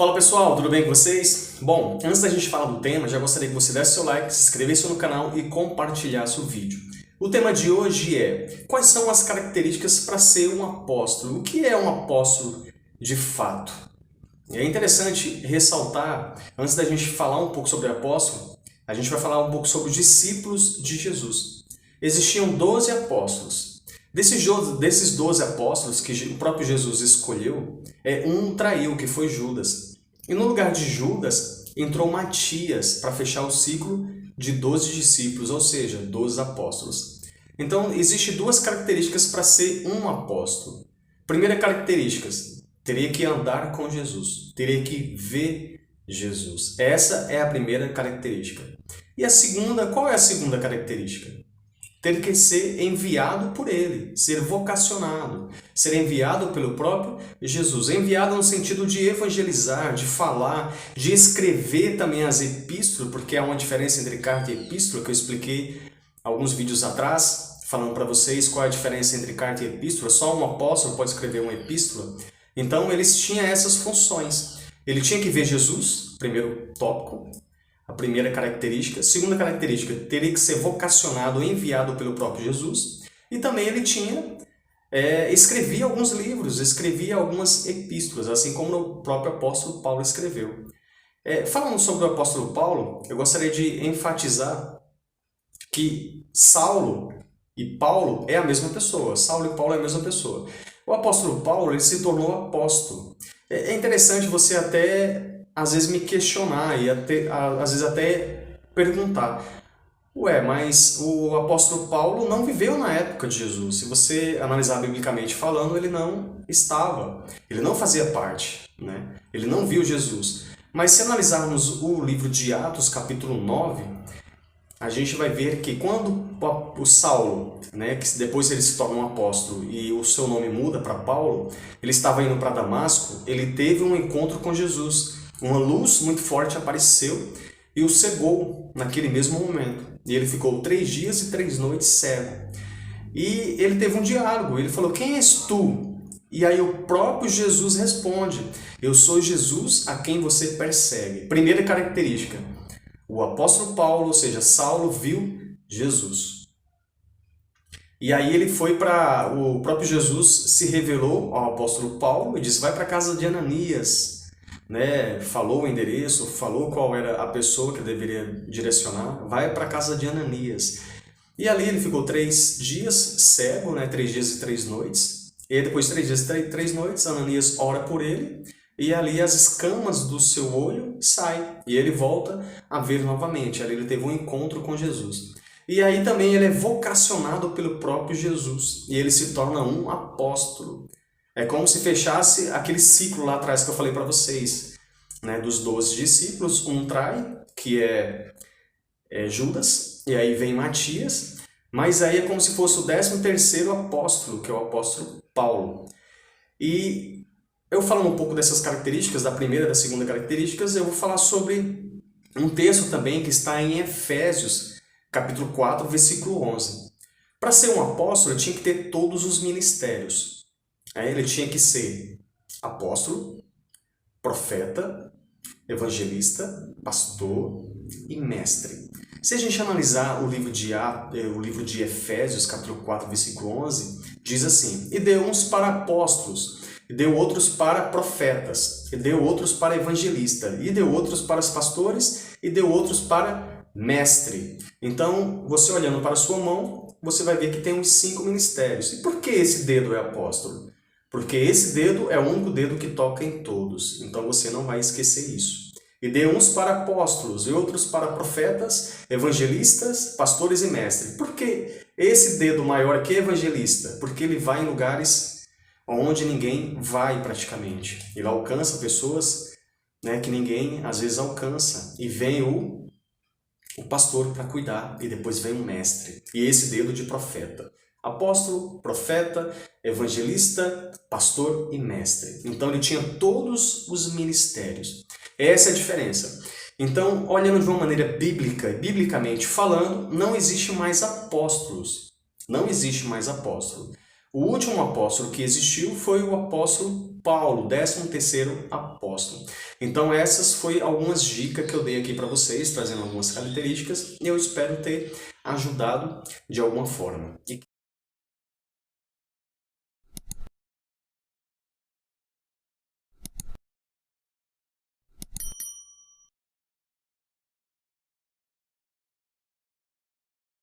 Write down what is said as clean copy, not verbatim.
Fala pessoal, tudo bem com vocês? Bom, antes da gente falar do tema, já gostaria que você desse seu like, se inscrevesse no canal e compartilhasse o vídeo. O tema de hoje é: quais são as características para ser um apóstolo? O que é um apóstolo de fato? É interessante ressaltar, antes da gente falar um pouco sobre apóstolo, a gente vai falar um pouco sobre os discípulos de Jesus. Existiam 12 apóstolos. Desses 12 apóstolos que o próprio Jesus escolheu, um traiu, que foi Judas. E no lugar de Judas, entrou Matias para fechar o ciclo de 12 discípulos, ou seja, 12 apóstolos. Então, existem duas características para ser um apóstolo. Primeira característica, teria que andar com Jesus, teria que ver Jesus. Essa é a primeira característica. E a segunda, qual é a segunda característica? Ter que ser enviado por ele, ser vocacionado, ser enviado pelo próprio Jesus. Enviado no sentido de evangelizar, de falar, de escrever também as epístolas, porque há uma diferença entre carta e epístola, que eu expliquei alguns vídeos atrás, falando para vocês qual é a diferença entre carta e epístola. Só um apóstolo pode escrever uma epístola. Então, eles tinham essas funções. Ele tinha que ver Jesus, primeiro tópico. A primeira característica. Segunda característica, teria que ser vocacionado, enviado pelo próprio Jesus. E também ele escrevia alguns livros, escrevia algumas epístolas, assim como o próprio apóstolo Paulo escreveu. Falando sobre o apóstolo Paulo, eu gostaria de enfatizar que Saulo e Paulo é a mesma pessoa. Saulo e Paulo é a mesma pessoa. O apóstolo Paulo, ele se tornou apóstolo. É interessante você até às vezes me questionar e às vezes até perguntar: mas o apóstolo Paulo não viveu na época de Jesus. Se você analisar biblicamente falando, ele não estava, ele não fazia parte, né? Ele não viu Jesus. Mas se analisarmos o livro de Atos, capítulo 9, a gente vai ver que quando o Saulo, né, que depois ele se torna um apóstolo e o seu nome muda para Paulo, ele estava indo para Damasco, ele teve um encontro com Jesus. Uma luz muito forte apareceu e o cegou naquele mesmo momento. E ele ficou 3 dias e 3 noites cego. E ele teve um diálogo, ele falou: quem és tu? E aí o próprio Jesus responde: eu sou Jesus a quem você persegue. Primeira característica, o apóstolo Paulo, ou seja, Saulo, viu Jesus. E aí ele foi para... O próprio Jesus se revelou ao apóstolo Paulo e disse: vai para a casa de Ananias. Né? Falou o endereço, falou qual era a pessoa que deveria direcionar. Vai para a casa de Ananias. E ali ele ficou 3 dias cego, né? 3 dias e 3 noites. E depois de 3 dias e 3 noites, Ananias ora por ele. E ali as escamas do seu olho saem. E ele volta a ver novamente. Ali ele teve um encontro com Jesus. E aí também ele é vocacionado pelo próprio Jesus. E ele se torna um apóstolo. É como se fechasse aquele ciclo lá atrás que eu falei para vocês, né? Dos 12 discípulos, um trai, que é Judas, e aí vem Matias, mas aí é como se fosse o 13º apóstolo, que é o apóstolo Paulo. E eu falando um pouco dessas características, da primeira e da segunda características, eu vou falar sobre um texto também que está em Efésios, capítulo 4, versículo 11. Para ser um apóstolo, ele tinha que ter todos os ministérios. Ele tinha que ser apóstolo, profeta, evangelista, pastor e mestre. Se a gente analisar o livro de Efésios, capítulo 4, versículo 11, diz assim: e deu uns para apóstolos, e deu outros para profetas, e deu outros para evangelista, e deu outros para os pastores, e deu outros para mestre. Então, você olhando para a sua mão, você vai ver que tem uns 5 ministérios. E por que esse dedo é apóstolo? Porque esse dedo é o único dedo que toca em todos. Então você não vai esquecer isso. E deu uns para apóstolos, e outros para profetas, evangelistas, pastores e mestres. Por que esse dedo maior que evangelista? Porque ele vai em lugares onde ninguém vai praticamente. Ele alcança pessoas, né, que ninguém às vezes alcança. E vem o pastor para cuidar, e depois vem um mestre. E esse dedo de profeta. Apóstolo, profeta, evangelista, pastor e mestre. Então ele tinha todos os ministérios. Essa é a diferença. Então, olhando de uma maneira bíblica, biblicamente falando, não existe mais apóstolos. Não existe mais apóstolo. O último apóstolo que existiu foi o apóstolo Paulo, 13º apóstolo. Então essas foram algumas dicas que eu dei aqui para vocês, trazendo algumas características, e eu espero ter ajudado de alguma forma.